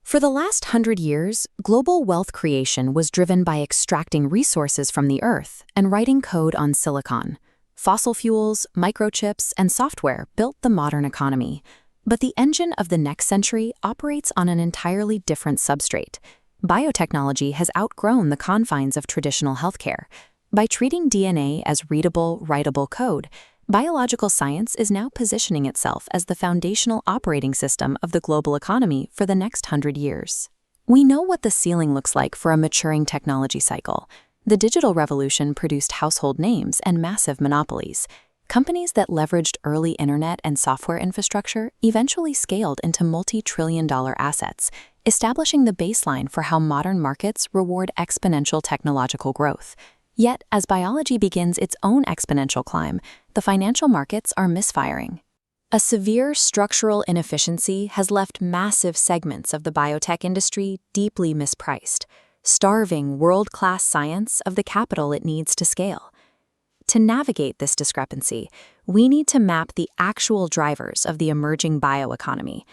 For the last 100 years, global wealth creation was driven by extracting resources from the earth and writing code on silicon. Fossil fuels, microchips, and software built the modern economy. But the engine of the next century operates on an entirely different substrate. Biotechnology has outgrown the confines of traditional healthcare. By treating DNA as readable, writable code, biological science is now positioning itself as the foundational operating system of the global economy for the next 100 years. We know what the ceiling looks like for a maturing technology cycle. The digital revolution produced household names and massive monopolies. Companies that leveraged early internet and software infrastructure eventually scaled into multi-trillion-dollar assets, establishing the baseline for how modern markets reward exponential technological growth. Yet, as biology begins its own exponential climb, the financial markets are misfiring. A severe structural inefficiency has left massive segments of the biotech industry deeply mispriced, starving world-class science of the capital it needs to scale. To navigate this discrepancy, we need to map the actual drivers of the emerging bioeconomy.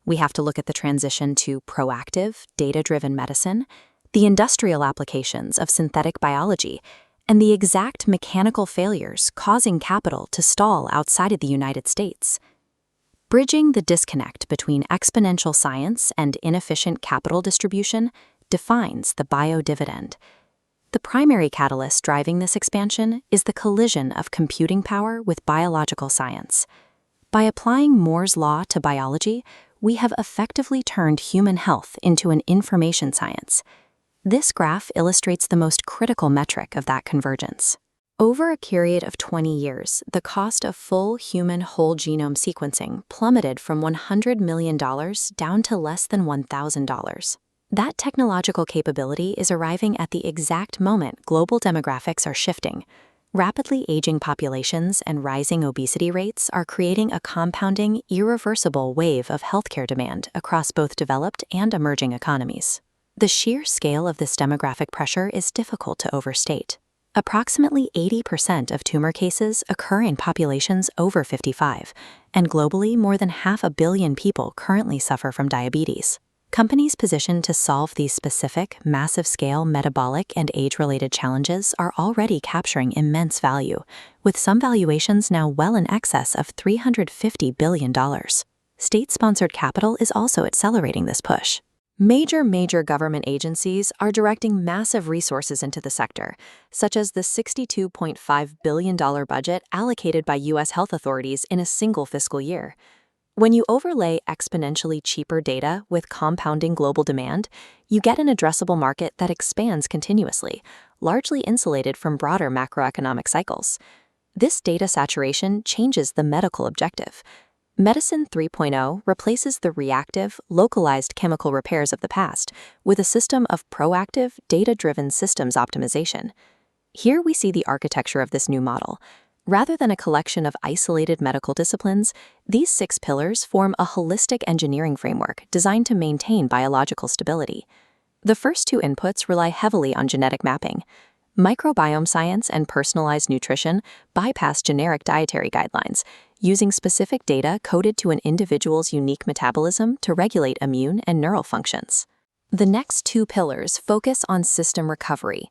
We have to look at the transition to proactive, data-driven medicine, the industrial applications of synthetic biology, and the exact mechanical failures causing capital to stall outside of the United States. Bridging the disconnect between exponential science and inefficient capital distribution defines the biodividend. The primary catalyst driving this expansion is the collision of computing power with biological science. By applying Moore's law to biology, we have effectively turned human health into an information science. This graph illustrates the most critical metric of that convergence. Over a period of 20 years, the cost of full human whole genome sequencing plummeted from $100 million down to less than $1,000. That technological capability is arriving at the exact moment global demographics are shifting. Rapidly aging populations and rising obesity rates are creating a compounding, irreversible wave of healthcare demand across both developed and emerging economies. The sheer scale of this demographic pressure is difficult to overstate. Approximately 80% of tumor cases occur in populations over 55, and globally more than 500 million people currently suffer from diabetes. Companies positioned to solve these specific, massive-scale metabolic and age-related challenges are already capturing immense value, with some valuations now well in excess of $350 billion. State-sponsored capital is also accelerating this push. Major government agencies are directing massive resources into the sector, such as the $62.5 billion budget allocated by U.S. health authorities in a single fiscal year. When you overlay exponentially cheaper data with compounding global demand, you get an addressable market that expands continuously, largely insulated from broader macroeconomic cycles. This data saturation changes the medical objective. Medicine 3.0 replaces the reactive, localized chemical repairs of the past with a system of proactive, data-driven systems optimization. Here we see the architecture of this new model. Rather than a collection of isolated medical disciplines, these 6 pillars form a holistic engineering framework designed to maintain biological stability. The first 2 inputs rely heavily on genetic mapping. Microbiome science and personalized nutrition bypass generic dietary guidelines, using specific data coded to an individual's unique metabolism to regulate immune and neural functions. The next 2 pillars focus on system recovery.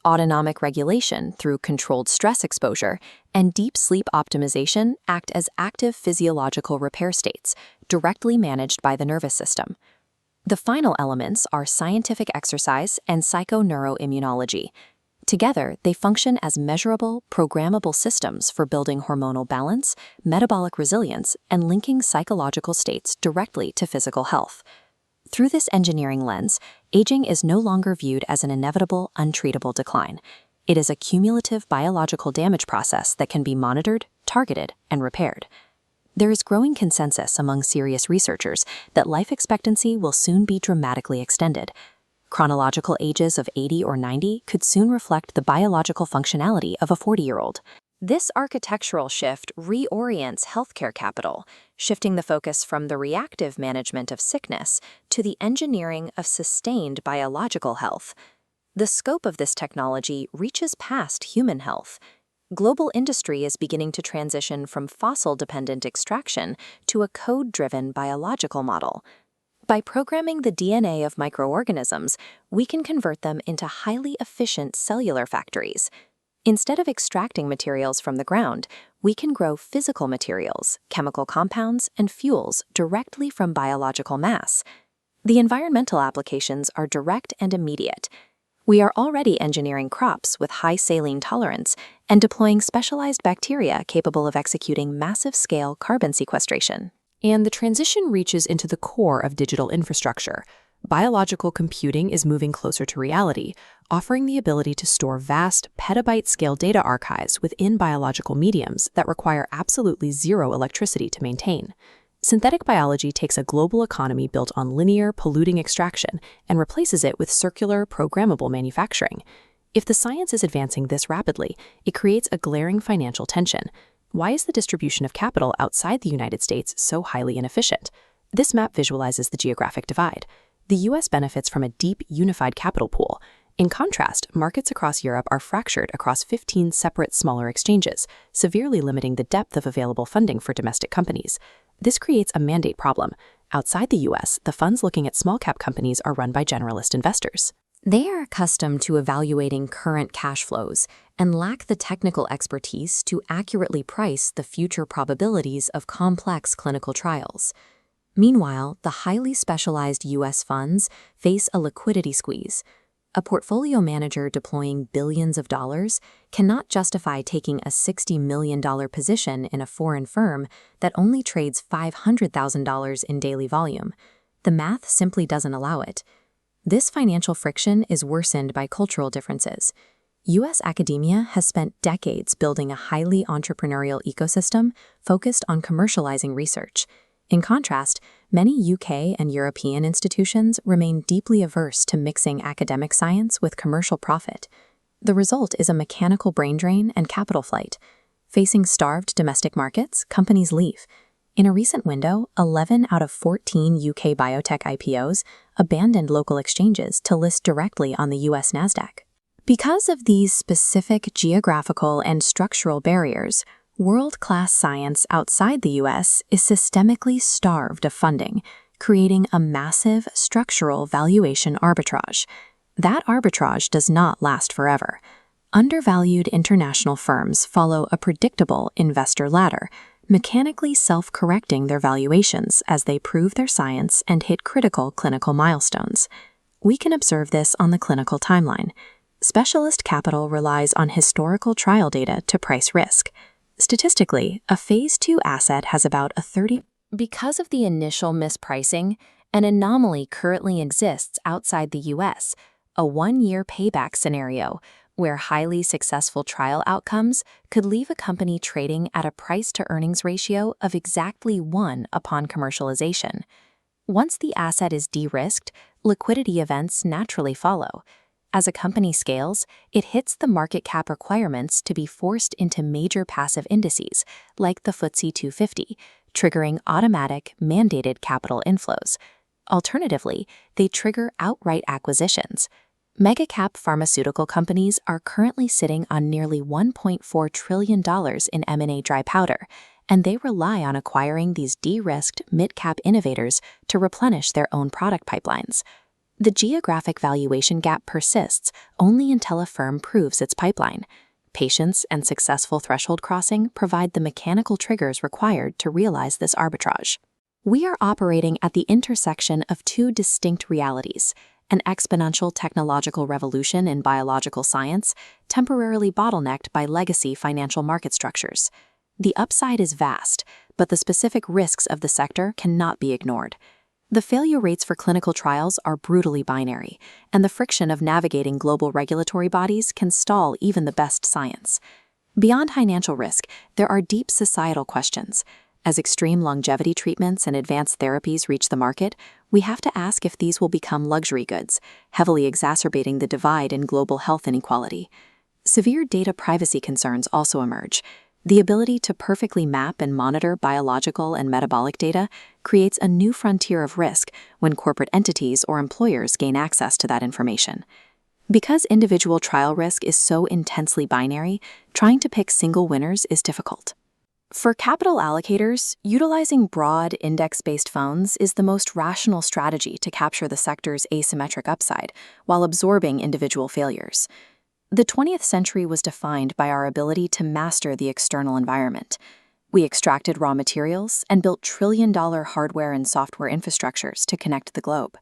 Autonomic regulation through controlled stress exposure and deep sleep optimization act as active physiological repair states, directly managed by the nervous system. The final elements are scientific exercise and psychoneuroimmunology. Together, they function as measurable, programmable systems for building hormonal balance, metabolic resilience, and linking psychological states directly to physical health. Through this engineering lens, aging is no longer viewed as an inevitable, untreatable decline. It is a cumulative biological damage process that can be monitored, targeted, and repaired. There is growing consensus among serious researchers that life expectancy will soon be dramatically extended. Chronological ages of 80 or 90 could soon reflect the biological functionality of a 40-year-old. This architectural shift reorients healthcare capital, shifting the focus from the reactive management of sickness to the engineering of sustained biological health. The scope of this technology reaches past human health. Global industry is beginning to transition from fossil-dependent extraction to a code-driven biological model. By programming the DNA of microorganisms, we can convert them into highly efficient cellular factories. Instead of extracting materials from the ground, we can grow physical materials, chemical compounds, and fuels directly from biological mass. The environmental applications are direct and immediate. We are already engineering crops with high saline tolerance and deploying specialized bacteria capable of executing massive-scale carbon sequestration. And the transition reaches into the core of digital infrastructure. Biological computing is moving closer to reality, offering the ability to store vast, petabyte-scale data archives within biological mediums that require absolutely zero electricity to maintain. Synthetic biology takes a global economy built on linear, polluting extraction and replaces it with circular, programmable manufacturing. If the science is advancing this rapidly, it creates a glaring financial tension. Why is the distribution of capital outside the United States so highly inefficient? This map visualizes the geographic divide. The U.S. benefits from a deep, unified capital pool. In contrast, markets across Europe are fractured across 15 separate, smaller exchanges, severely limiting the depth of available funding for domestic companies. This creates a mandate problem. Outside the U.S., the funds looking at small-cap companies are run by generalist investors. They are accustomed to evaluating current cash flows and lack the technical expertise to accurately price the future probabilities of complex clinical trials. Meanwhile, the highly specialized U.S. funds face a liquidity squeeze. A portfolio manager deploying billions of dollars cannot justify taking a $60 million position in a foreign firm that only trades $500,000 in daily volume. The math simply doesn't allow it. This financial friction is worsened by cultural differences. U.S. academia has spent decades building a highly entrepreneurial ecosystem focused on commercializing research. In contrast, many UK and European institutions remain deeply averse to mixing academic science with commercial profit. The result is a mechanical brain drain and capital flight. Facing starved domestic markets, companies leave. In a recent window, 11 out of 14 UK biotech IPOs abandoned local exchanges to list directly on the US NASDAQ. Because of these specific geographical and structural barriers, world-class science outside the U.S. is systemically starved of funding, creating a massive structural valuation arbitrage. That arbitrage does not last forever. Undervalued international firms follow a predictable investor ladder, mechanically self-correcting their valuations as they prove their science and hit critical clinical milestones. We can observe this on the clinical timeline. Specialist capital relies on historical trial data to price risk. Statistically, a Phase 2 asset has about a 30%. Because of the initial mispricing, an anomaly currently exists outside the U.S., a one-year payback scenario where highly successful trial outcomes could leave a company trading at a price-to-earnings ratio of exactly 1 upon commercialization. Once the asset is de-risked, liquidity events naturally follow. As a company scales, it hits the market cap requirements to be forced into major passive indices, like the FTSE 250, triggering automatic, mandated capital inflows. Alternatively, they trigger outright acquisitions. Mega-cap pharmaceutical companies are currently sitting on nearly $1.4 trillion in M&A dry powder, and they rely on acquiring these de-risked mid-cap innovators to replenish their own product pipelines. The geographic valuation gap persists only until a firm proves its pipeline. Patience and successful threshold crossing provide the mechanical triggers required to realize this arbitrage. We are operating at the intersection of two distinct realities: an exponential technological revolution in biological science, temporarily bottlenecked by legacy financial market structures. The upside is vast, but the specific risks of the sector cannot be ignored. The failure rates for clinical trials are brutally binary, and the friction of navigating global regulatory bodies can stall even the best science. Beyond financial risk, there are deep societal questions. As extreme longevity treatments and advanced therapies reach the market, we have to ask if these will become luxury goods, heavily exacerbating the divide in global health inequality. Severe data privacy concerns also emerge. The ability to perfectly map and monitor biological and metabolic data creates a new frontier of risk when corporate entities or employers gain access to that information. Because individual trial risk is so intensely binary, trying to pick single winners is difficult. For capital allocators, utilizing broad index-based funds is the most rational strategy to capture the sector's asymmetric upside while absorbing individual failures. The 20th century was defined by our ability to master the external environment. We extracted raw materials and built trillion-dollar hardware and software infrastructures to connect the globe.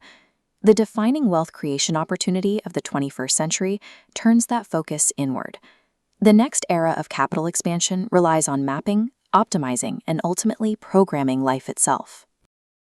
The defining wealth creation opportunity of the 21st century turns that focus inward. The next era of capital expansion relies on mapping, optimizing, and ultimately programming life itself.